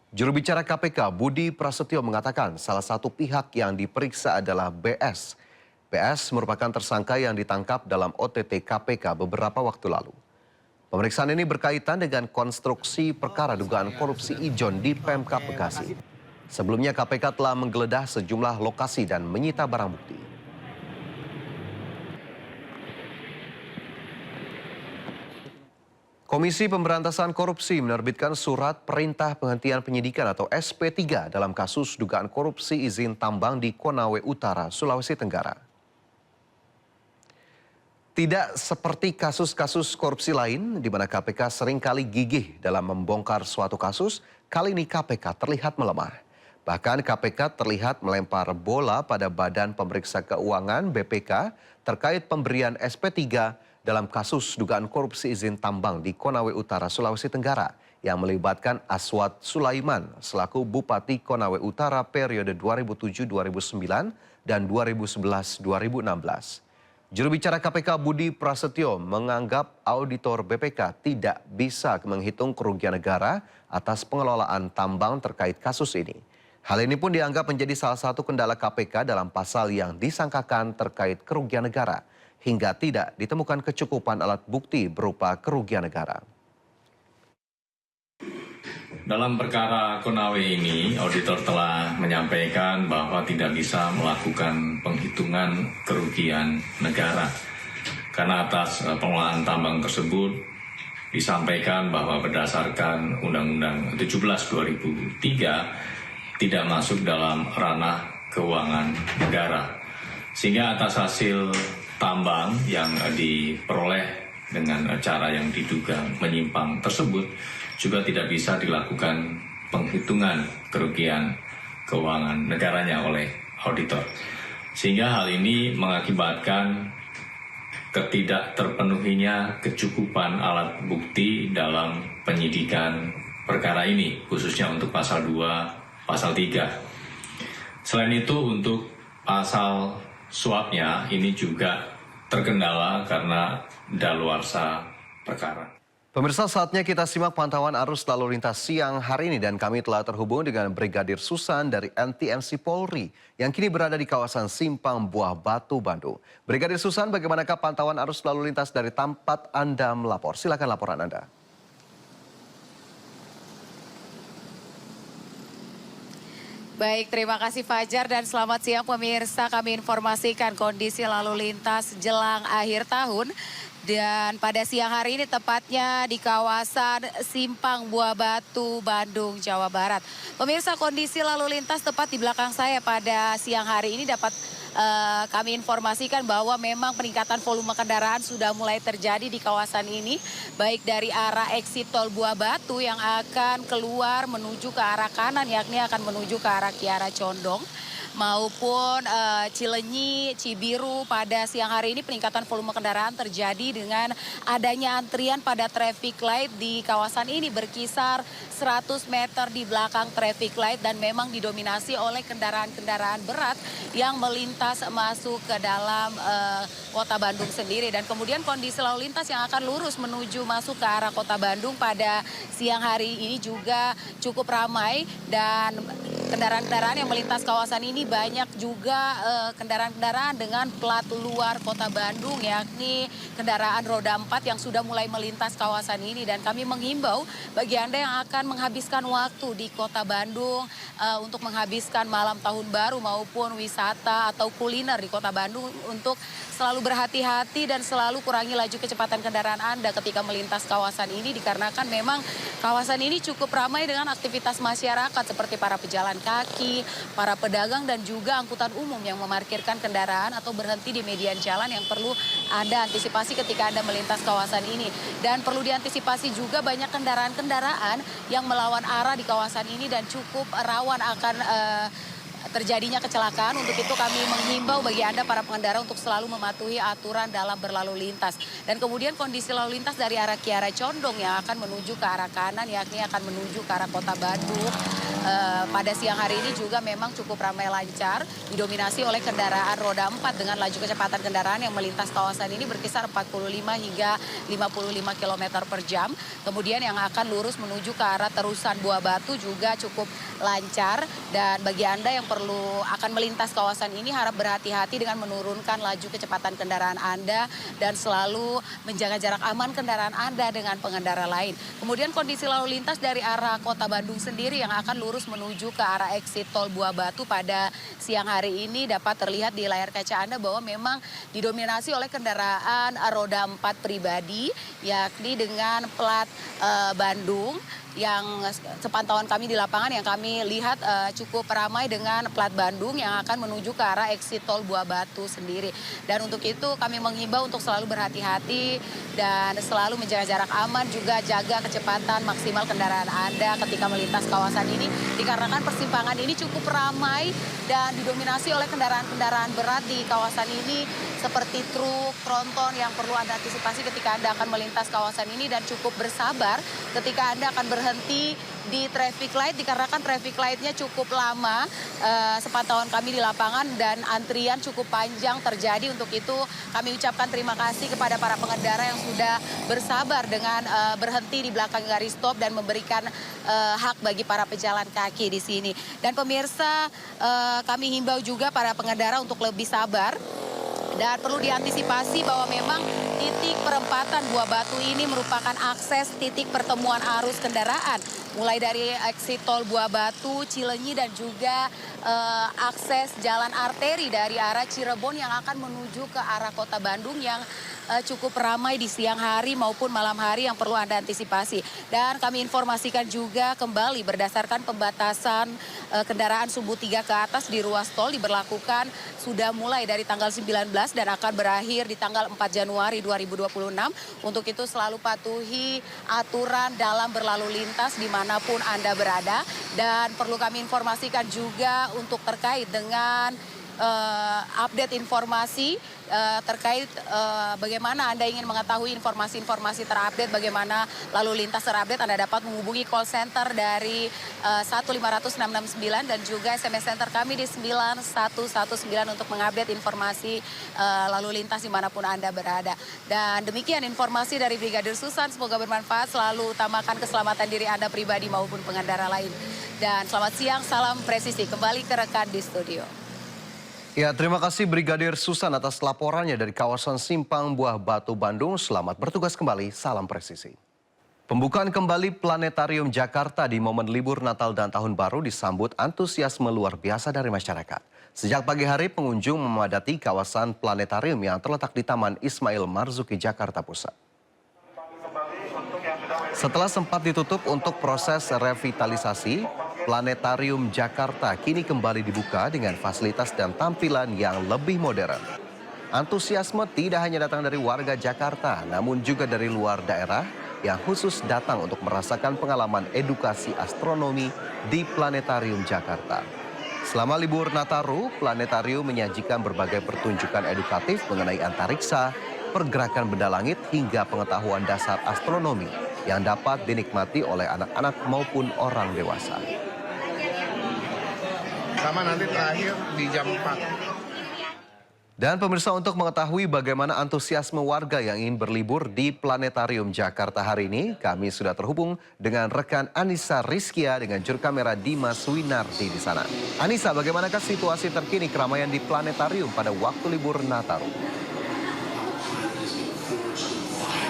Juru bicara KPK Budi Prasetyo mengatakan salah satu pihak yang diperiksa adalah BS. BS merupakan tersangka yang ditangkap dalam OTT KPK beberapa waktu lalu. Pemeriksaan ini berkaitan dengan konstruksi perkara dugaan korupsi ijon di Pemkab Bekasi. Sebelumnya KPK telah menggeledah sejumlah lokasi dan menyita barang bukti. Komisi Pemberantasan Korupsi menerbitkan surat perintah penghentian penyidikan atau SP3 dalam kasus dugaan korupsi izin tambang di Konawe Utara, Sulawesi Tenggara. Tidak seperti kasus-kasus korupsi lain di mana KPK seringkali gigih dalam membongkar suatu kasus, kali ini KPK terlihat melemah. Bahkan KPK terlihat melempar bola pada Badan Pemeriksa Keuangan BPK terkait pemberian SP3 dalam kasus dugaan korupsi izin tambang di Konawe Utara, Sulawesi Tenggara yang melibatkan Aswad Sulaiman selaku Bupati Konawe Utara periode 2007-2009 dan 2011-2016. Juru bicara KPK Budi Prasetyo menganggap auditor BPK tidak bisa menghitung kerugian negara atas pengelolaan tambang terkait kasus ini. Hal ini pun dianggap menjadi salah satu kendala KPK dalam pasal yang disangkakan terkait kerugian negara, hingga tidak ditemukan kecukupan alat bukti berupa kerugian negara. Dalam perkara Konawe ini, auditor telah menyampaikan bahwa tidak bisa melakukan penghitungan kerugian negara. Karena atas pengelolaan tambang tersebut disampaikan bahwa berdasarkan Undang-Undang 17/2003 tidak masuk dalam ranah keuangan negara. Sehingga atas hasil tambang yang diperoleh dengan cara yang diduga menyimpang tersebut juga tidak bisa dilakukan penghitungan kerugian keuangan negaranya oleh auditor. Sehingga hal ini mengakibatkan ketidakterpenuhinya kecukupan alat bukti dalam penyidikan perkara ini, khususnya untuk pasal 2, pasal 3. Selain itu untuk pasal suapnya ini juga terkendala karena daluarsa perkara. Pemirsa, saatnya kita simak pantauan arus lalu lintas siang hari ini dan kami telah terhubung dengan Brigadir Susan dari NTMC Polri yang kini berada di kawasan Simpang Buah Batu, Bandung. Brigadir Susan, bagaimanakah pantauan arus lalu lintas dari tempat Anda melapor? Silakan laporan Anda. Baik, terima kasih Fajar dan selamat siang pemirsa. Kami informasikan kondisi lalu lintas jelang akhir tahun. Dan pada siang hari ini tepatnya di kawasan Simpang Buah Batu, Bandung, Jawa Barat. Pemirsa, kondisi lalu lintas tepat di belakang saya pada siang hari ini dapat kami informasikan bahwa memang peningkatan volume kendaraan sudah mulai terjadi di kawasan ini. Baik dari arah exit tol Buah Batu yang akan keluar menuju ke arah kanan, yakni akan menuju ke arah Kiara Condong, maupun Cilenyi, Cibiru. Pada siang hari ini peningkatan volume kendaraan terjadi dengan adanya antrian pada traffic light di kawasan ini berkisar 100 meter di belakang traffic light dan memang didominasi oleh kendaraan-kendaraan berat yang melintas masuk ke dalam kota Bandung sendiri. Dan kemudian kondisi lalu lintas yang akan lurus menuju masuk ke arah kota Bandung pada siang hari ini juga cukup ramai dan kendaraan-kendaraan yang melintas kawasan ini banyak juga kendaraan-kendaraan dengan plat luar kota Bandung, yakni kendaraan roda 4 yang sudah mulai melintas kawasan ini. Dan kami menghimbau bagi Anda yang akan menghabiskan waktu di kota Bandung untuk menghabiskan malam tahun baru maupun wisata atau kuliner di kota Bandung untuk selalu berhati-hati dan selalu kurangi laju kecepatan kendaraan Anda ketika melintas kawasan ini, dikarenakan memang kawasan ini cukup ramai dengan aktivitas masyarakat seperti para pejalan kaki, para pedagang dan juga angkutan umum yang memarkirkan kendaraan atau berhenti di median jalan yang perlu Anda antisipasi ketika Anda melintas kawasan ini. Dan perlu diantisipasi juga banyak kendaraan-kendaraan yang melawan arah di kawasan ini dan cukup rawan akan terjadinya kecelakaan. Untuk itu kami menghimbau bagi Anda para pengendara untuk selalu mematuhi aturan dalam berlalu lintas. Dan kemudian kondisi lalu lintas dari arah Kiara Condong yang akan menuju ke arah kanan, yakni akan menuju ke arah Kota Bandung. Pada siang hari ini juga memang cukup ramai lancar, didominasi oleh kendaraan roda 4 dengan laju kecepatan kendaraan yang melintas kawasan ini berkisar 45 hingga 55 km per jam. Kemudian yang akan lurus menuju ke arah Terusan Buah Batu juga cukup lancar. Dan bagi Anda yang akan melintas kawasan ini harap berhati-hati dengan menurunkan laju kecepatan kendaraan Anda dan selalu menjaga jarak aman kendaraan Anda dengan pengendara lain. Kemudian kondisi lalu lintas dari arah Kota Bandung sendiri yang akan lurus menuju ke arah exit tol Buah Batu pada siang hari ini dapat terlihat di layar kaca Anda bahwa memang didominasi oleh kendaraan roda 4 pribadi, yakni dengan plat Bandung. Yang sepantauan kami di lapangan yang kami lihat cukup ramai dengan plat Bandung yang akan menuju ke arah exit tol Buah Batu sendiri. Dan untuk itu kami menghimbau untuk selalu berhati-hati dan selalu menjaga jarak aman, juga jaga kecepatan maksimal kendaraan Anda ketika melintas kawasan ini, dikarenakan persimpangan ini cukup ramai dan didominasi oleh kendaraan-kendaraan berat di kawasan ini seperti truk, tronton yang perlu Anda antisipasi ketika Anda akan melintas kawasan ini, dan cukup bersabar ketika Anda akan berhenti di traffic light dikarenakan traffic lightnya cukup lama. Sepantauan kami di lapangan dan antrian cukup panjang terjadi. Untuk itu kami ucapkan terima kasih kepada para pengendara yang sudah bersabar dengan berhenti di belakang garis stop dan memberikan hak bagi para pejalan kaki di sini. Dan pemirsa, kami himbau juga para pengendara untuk lebih sabar. Dan perlu diantisipasi bahwa memang titik perempatan Buah Batu ini merupakan akses titik pertemuan arus kendaraan. Mulai dari exit tol Buah Batu, Cilenyi dan juga akses jalan arteri dari arah Cirebon yang akan menuju ke arah Kota Bandung yang cukup ramai di siang hari maupun malam hari yang perlu Anda antisipasi. Dan kami informasikan juga kembali berdasarkan pembatasan kendaraan sumbu 3 ke atas di ruas tol diberlakukan sudah mulai dari tanggal 19 dan akan berakhir di tanggal 4 Januari 2026. Untuk itu selalu patuhi aturan dalam berlalu lintas dimanapun Anda berada. Dan perlu kami informasikan juga untuk terkait dengan update informasi terkait bagaimana Anda ingin mengetahui informasi-informasi terupdate, bagaimana lalu lintas terupdate, Anda dapat menghubungi call center dari 15169 dan juga SMS center kami di 9119 untuk mengupdate informasi lalu lintas dimanapun Anda berada. Dan demikian informasi dari Brigadir Susan, semoga bermanfaat, selalu utamakan keselamatan diri Anda pribadi maupun pengendara lain. Dan selamat siang, salam presisi, kembali ke rekan di studio. Ya, terima kasih Brigadir Susan atas laporannya dari kawasan Simpang Buah Batu, Bandung. Selamat bertugas kembali, salam presisi. Pembukaan kembali Planetarium Jakarta di momen libur Natal dan Tahun Baru disambut antusiasme luar biasa dari masyarakat. Sejak pagi hari, pengunjung memadati kawasan Planetarium yang terletak di Taman Ismail Marzuki, Jakarta Pusat. Setelah sempat ditutup untuk proses revitalisasi, Planetarium Jakarta kini kembali dibuka dengan fasilitas dan tampilan yang lebih modern. Antusiasme tidak hanya datang dari warga Jakarta, namun juga dari luar daerah yang khusus datang untuk merasakan pengalaman edukasi astronomi di Planetarium Jakarta. Selama libur Nataru, Planetarium menyajikan berbagai pertunjukan edukatif mengenai antariksa, pergerakan benda langit hingga pengetahuan dasar astronomi yang dapat dinikmati oleh anak-anak maupun orang dewasa. Sama nanti terakhir di jam 4. Dan pemirsa, untuk mengetahui bagaimana antusiasme warga yang ingin berlibur di Planetarium Jakarta hari ini, kami sudah terhubung dengan rekan Anissa Rizkia dengan juru kamera Dimas Winardi di sana. Anissa, bagaimanakah situasi terkini keramaian di Planetarium pada waktu libur Nataru?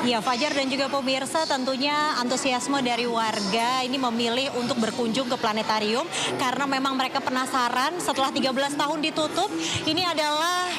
Ya, Fajar dan juga pemirsa, tentunya antusiasme dari warga ini memilih untuk berkunjung ke Planetarium karena memang mereka penasaran setelah 13 tahun ditutup. Ini adalah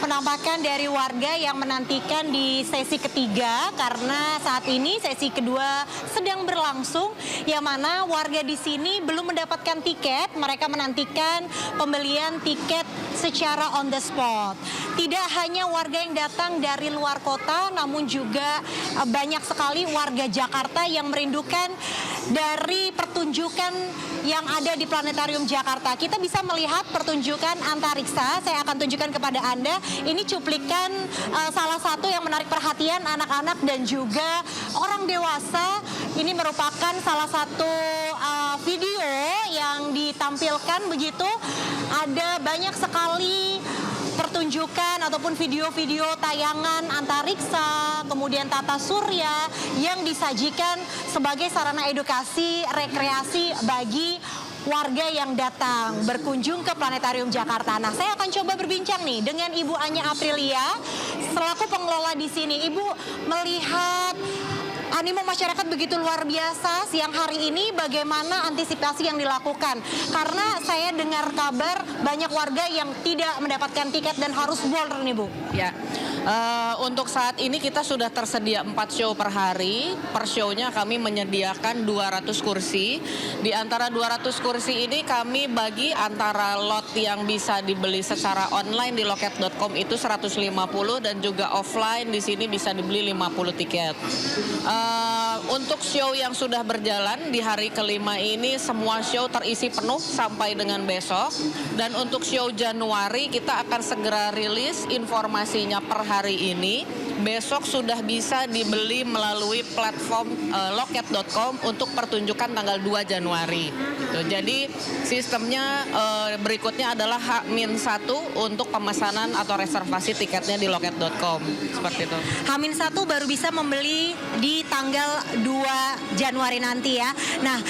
penampakan dari warga yang menantikan di sesi ketiga karena saat ini sesi kedua sedang berlangsung, yang mana warga di sini belum mendapatkan tiket. Mereka menantikan pembelian tiket secara on the spot. Tidak hanya warga yang datang dari luar kota, namun juga banyak sekali warga Jakarta yang merindukan dari pertunjukan pertunjukan yang ada di Planetarium Jakarta. Kita bisa melihat pertunjukan antariksa. Saya akan tunjukkan kepada Anda. Ini cuplikan salah satu yang menarik perhatian anak-anak dan juga orang dewasa. Ini merupakan salah satu video yang ditampilkan begitu. Ada banyak sekali pertunjukan ataupun video-video tayangan antariksa, kemudian tata surya yang disajikan sebagai sarana edukasi, rekreasi bagi warga yang datang berkunjung ke Planetarium Jakarta. Nah, saya akan coba berbincang nih dengan Ibu Anya Aprilia selaku pengelola di sini. Ibu melihat animo masyarakat begitu luar biasa siang hari ini, bagaimana antisipasi yang dilakukan? Karena saya dengar kabar banyak warga yang tidak mendapatkan tiket dan harus board nih Bu. Ya, untuk saat ini kita sudah tersedia 4 show per hari. Per show-nya kami menyediakan 200 kursi. Di antara 200 kursi ini kami bagi antara lot yang bisa dibeli secara online di loket.com itu 150 dan juga offline di sini bisa dibeli 50 tiket. Untuk show yang sudah berjalan di hari kelima ini semua show terisi penuh sampai dengan besok. Dan untuk show Januari kita akan segera rilis informasinya per hari ini. Besok sudah bisa dibeli melalui platform loket.com untuk pertunjukan tanggal 2 Januari. Jadi sistemnya berikutnya adalah H-1 untuk pemesanan atau reservasi tiketnya di loket.com. Seperti itu. H-1 baru bisa membeli di tanggal 2 Januari nanti ya. Nah,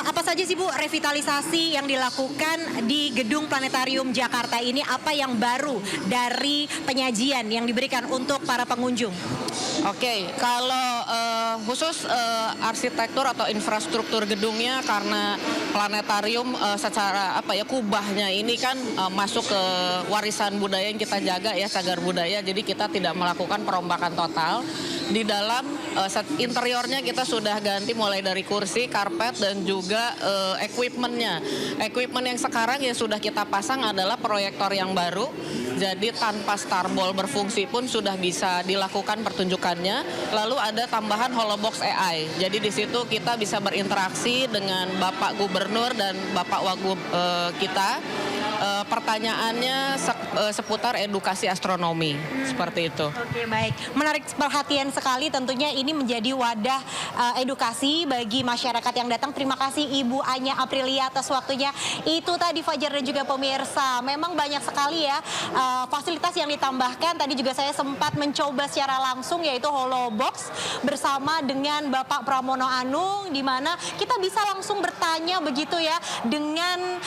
apa saja sih Bu revitalisasi yang dilakukan di Gedung Planetarium Jakarta ini? Apa yang baru dari penyajian yang diberikan untuk para pengunjung? Oke, kalau khusus arsitektur atau infrastruktur gedungnya karena planetarium secara kubahnya ini kan masuk ke warisan budaya yang kita jaga ya, cagar budaya. Jadi kita tidak melakukan perombakan total. Di dalam interiornya kita sudah ganti mulai dari kursi, karpet dan juga equipmentnya. Equipment yang sekarang yang sudah kita pasang adalah proyektor yang baru. Jadi tanpa Starball berfungsi pun sudah bisa dilakukan pertunjukannya. Lalu ada tambahan Holobox AI. Jadi di situ kita bisa berinteraksi dengan Bapak Gubernur dan Bapak Wagub kita. Pertanyaannya seputar edukasi astronomi, seperti itu. Oke, baik. Menarik perhatian sekali, tentunya ini menjadi wadah edukasi bagi masyarakat yang datang. Terima kasih Ibu Anya Aprilia atas waktunya. Itu tadi Fajar dan juga pemirsa. Memang banyak sekali ya fasilitas yang ditambahkan. Tadi juga saya sempat mencoba secara langsung yaitu Holobox bersama dengan Bapak Pramono Anung, di mana kita bisa langsung bertanya begitu ya dengan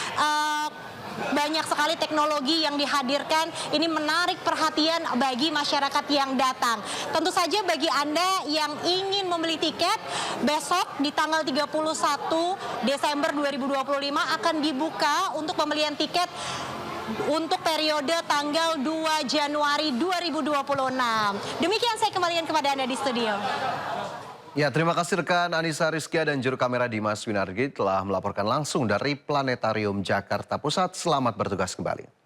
banyak sekali teknologi yang dihadirkan. Ini menarik perhatian bagi masyarakat yang datang. Tentu saja bagi Anda yang ingin membeli tiket, besok di tanggal 31 Desember 2025 akan dibuka untuk pembelian tiket untuk periode tanggal 2 Januari 2026. Demikian saya kembalikan kepada Anda di studio. Ya, terima kasih rekan Anissa Rizkia dan juru kamera Dimas Winardi telah melaporkan langsung dari Planetarium Jakarta Pusat. Selamat bertugas kembali.